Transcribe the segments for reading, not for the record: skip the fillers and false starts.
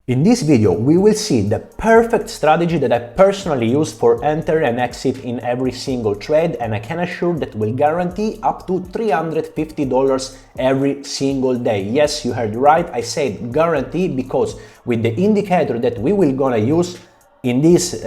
In this video, we will see the perfect strategy that I personally use for enter and exit in every single trade, and I can assure that will guarantee up to $350 every single day. Yes, you heard right, I said guarantee because with the indicator that we will gonna use in this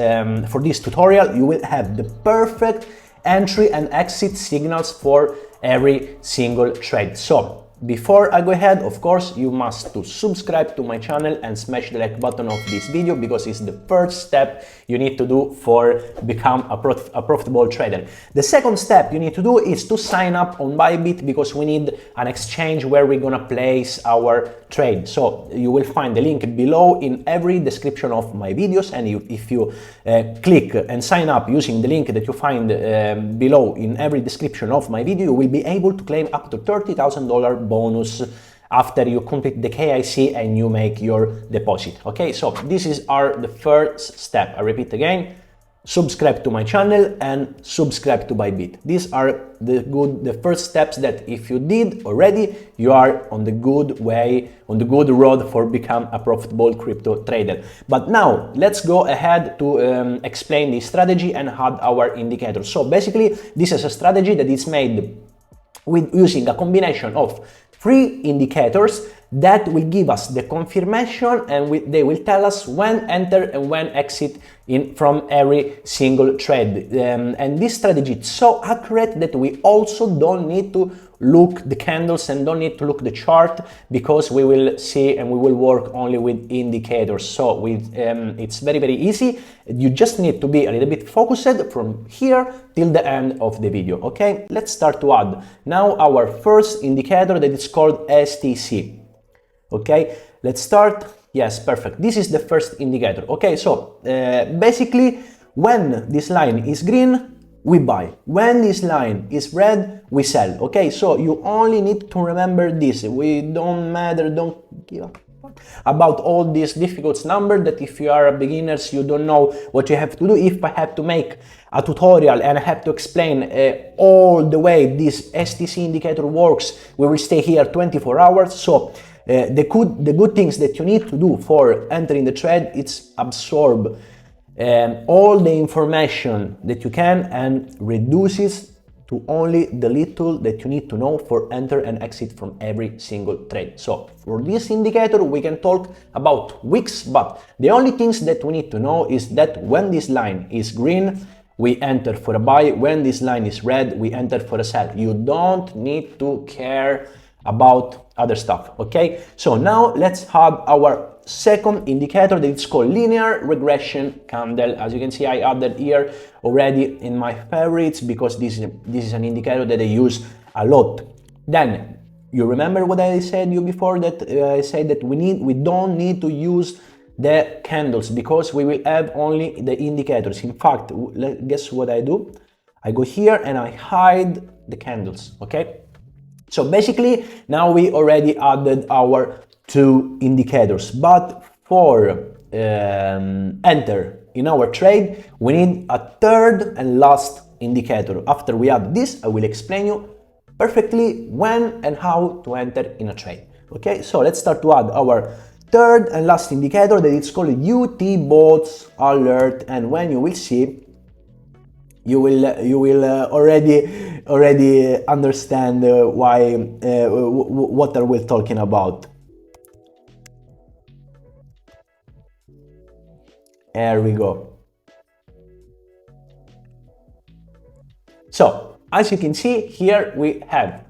for this tutorial, you will have the perfect entry and exit signals for every single trade. So before I go ahead, of course, you must to subscribe to my channel and smash the like button of this video because it's the first step you need to do for become a profitable trader. The second step you need to do is to sign up on ByBit because we need an exchange where we're gonna place our trade. So you will find the link below in every description of my videos, and if you click and sign up using the link that you find below in every description of my video, you will be able to claim up to $30,000 bonus after you complete the KYC and you make your deposit. Okay, so this is the first step. I repeat again, subscribe to my channel and subscribe to ByBit. These are the first steps that if you did already, you are on the good way, on the good road for become a profitable crypto trader. But now let's go ahead to explain the strategy and add our indicators. So basically, this is a strategy that is made with using a combination of 3 indicators that will give us the confirmation, and they will tell us when enter and when exit from every single trade. And this strategy is so accurate that we also don't need to look the candles and don't need to look the chart, because we will see and we will work only with indicators. So it's very easy. You just need to be a little bit focused from here till the end of the video. Okay, let's start to add now our first indicator that is called STC. Okay, let's start. Yes, perfect. This is the first indicator. Okay, so basically when this line is green, we buy. When this line is red, we sell. Okay, so you only need to remember this. Don't give up about all these difficult numbers that if you are beginners, you don't know what you have to do. If I have to make a tutorial and I have to explain all the way this STC indicator works, we will stay here 24 hours. So the good things that you need to do for entering the trade, it's absorb all the information that you can and reduces to only the little that you need to know for enter and exit from every single trade. So for this indicator, we can talk about weeks, but the only things that we need to know is that when this line is green, we enter for a buy. When this line is red, we enter for a sell. You don't need to care about other stuff. Okay, so now let's add our second indicator that is called linear regression candle. As you can see, I added here already in my favorites because this is an indicator that I use a lot. Then you remember what I said to you before, that I said that we don't need to use the candles because we will have only the indicators. In fact, guess what I do? I go here and I hide the candles. Okay, so basically now we already added our 2 indicators, but for enter in our trade, we need a third and last indicator. After we add this, I will explain you perfectly when and how to enter in a trade. Okay, so let's start to add our third and last indicator that is called UTBS Alert, and when you will see, you will already understand why what are we talking about. There we go. So as you can see here, we have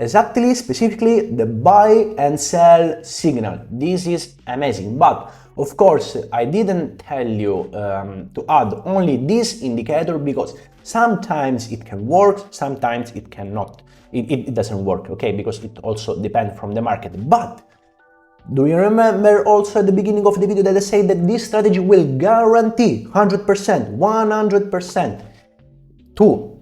specifically the buy and sell signal. This is amazing, but of course I didn't tell you to add only this indicator because sometimes it can work, sometimes it cannot. It doesn't work. Okay, because it also depends from the market. But do you remember also at the beginning of the video that I said that this strategy will guarantee 100% to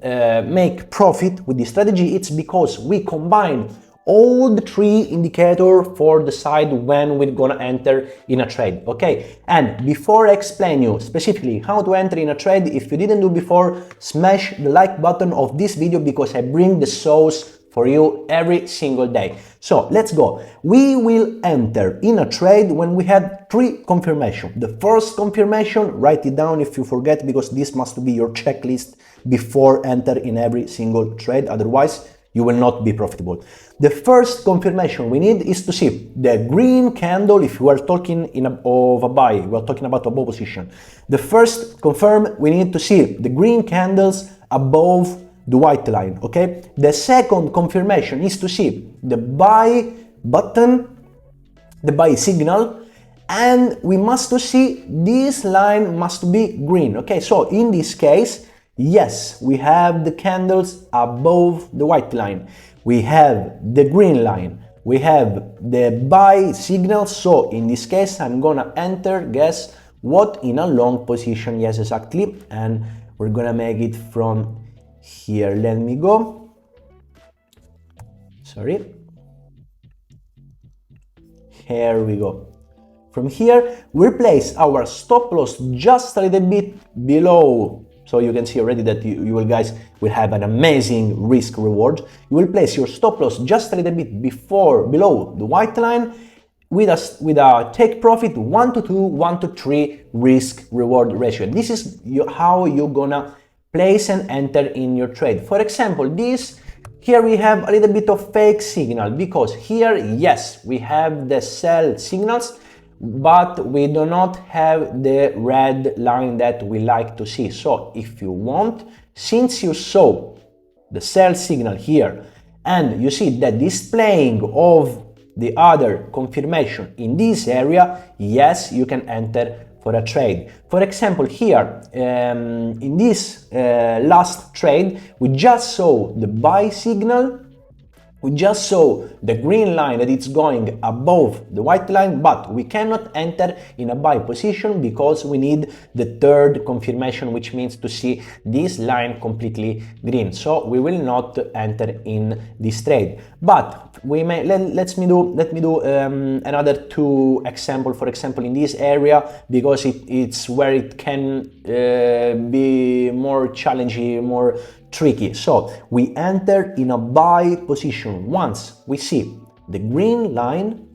make profit with this strategy? It's because we combine all the 3 indicators for decide when we're gonna enter in a trade. Okay, and before I explain you specifically how to enter in a trade, if you didn't do before, smash the like button of this video because I bring the sauce for you every single day. So let's go. We will enter in a trade when we had 3 confirmation. The first confirmation, write it down if you forget, because this must be your checklist before enter in every single trade, otherwise you will not be profitable. The first confirmation we need is to see the green candle. If we are talking of a buy, we are talking about a buy position. The first confirm, we need to see the green candles above the white line, okay? The second confirmation is to see the buy button, the buy signal, and we must to see this line must be green, okay? So in this case, yes, we have the candles above the white line, we have the green line, we have the buy signal. So in this case, I'm gonna enter, guess what, in a long position. Yes, exactly, and we're gonna make it from here. Let me go, sorry, here we go. From here we place our stop loss just a little bit below, so you can see already that you guys will have an amazing risk reward. You will place your stop loss just a little bit below the white line with a take profit 1 to 2, 1 to 3 risk reward ratio. This is how you're gonna place and enter in your trade. For example, here we have a little bit of fake signal, because here, yes, we have the sell signals, but we do not have the red line that we like to see. So if you want, since you saw the sell signal here and you see the displaying of the other confirmation in this area, yes, you can enter for a trade. For example, here in this last trade, we just saw the buy signal, we just saw the green line that it's going above the white line, but we cannot enter in a buy position because we need the third confirmation, which means to see this line completely green. So we will not enter in this trade. But we may let me do another 2 example. For example, in this area, because it's where it can be more challenging, more tricky. So we enter in a buy position once we see the green line,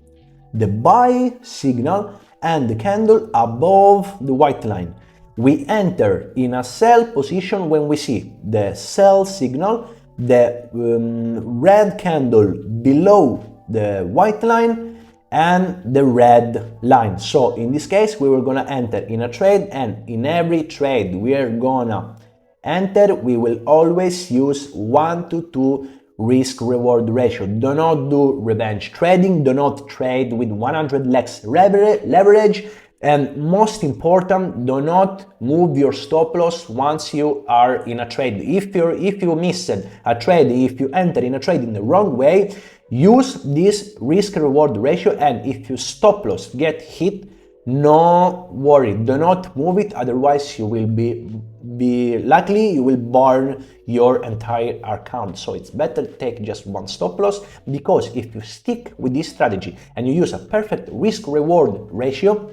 the buy signal, and the candle above the white line. We enter in a sell position when we see the sell signal, the red candle below the white line, and the red line. So in this case, we were gonna enter in a trade, and in every trade we are gonna enter, we will always use 1 to 2 risk reward ratio. Do not do revenge trading, do not trade with 100x leverage, and most important, do not move your stop loss once you are in a trade. If you missed a trade, if you enter in a trade in the wrong way, use this risk reward ratio, and if your stop loss get hit, no worry, do not move it, otherwise you will be likely you will burn your entire account. So it's better take just one stop loss, because if you stick with this strategy and you use a perfect risk reward ratio,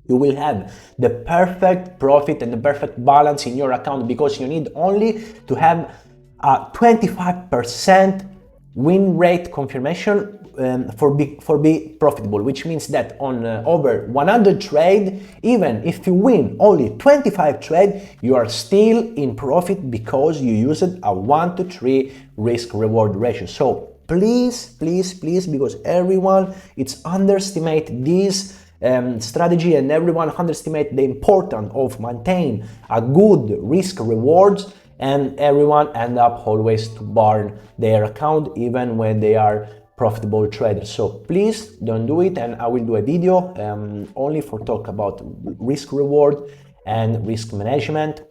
you will have the perfect profit and the perfect balance in your account, because you need only to have a 25% win rate confirmation for be profitable, which means that on over 100 trade, even if you win only 25 trade, you are still in profit because you used a 1 to 3 risk reward ratio. So please, because everyone underestimate this strategy, and everyone underestimate the importance of maintain a good risk rewards, and everyone end up always to burn their account even when they are profitable traders. So please don't do it, and I will do a video only for talk about risk reward and risk management.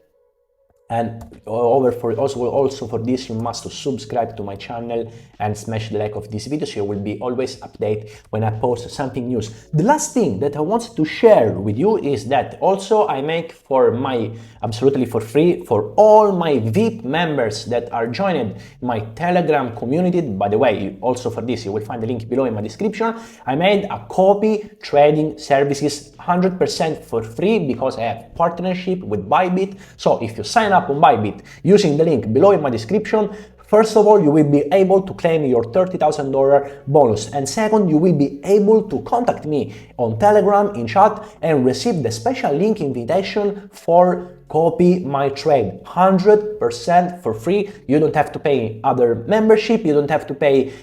And also for this, you must subscribe to my channel and smash the like of this video, so you will be always updated when I post something new. The last thing that I want to share with you is that also I make for my absolutely for free for all my VIP members that are joined my Telegram community. By the way, also for this, you will find the link below in my description. I made a copy trading services 100% for free because I have partnership with ByBit. So if you sign up on ByBit using the link below in my description, First of all, you will be able to claim your $30,000 bonus, and second, you will be able to contact me on Telegram in chat and receive the special link invitation for copy my trade 100% for free. You don't have to pay other membership, you don't have to pay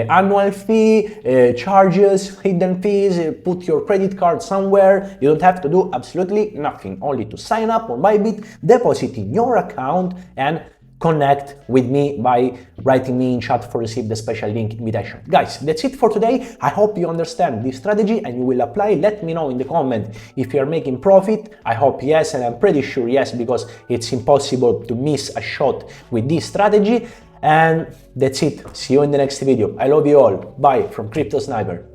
annual fee, charges, hidden fees, put your credit card somewhere. You don't have to do absolutely nothing, only to sign up on ByBit, deposit in your account, and connect with me by writing me in chat for receive the special link invitation. Guys, that's it for today. I hope you understand this strategy and you will apply. Let me know in the comment if you are making profit. I hope yes, and I'm pretty sure yes, because it's impossible to miss a shot with this strategy. And that's it. See you in the next video. I love you all. Bye from Crypto Sniper.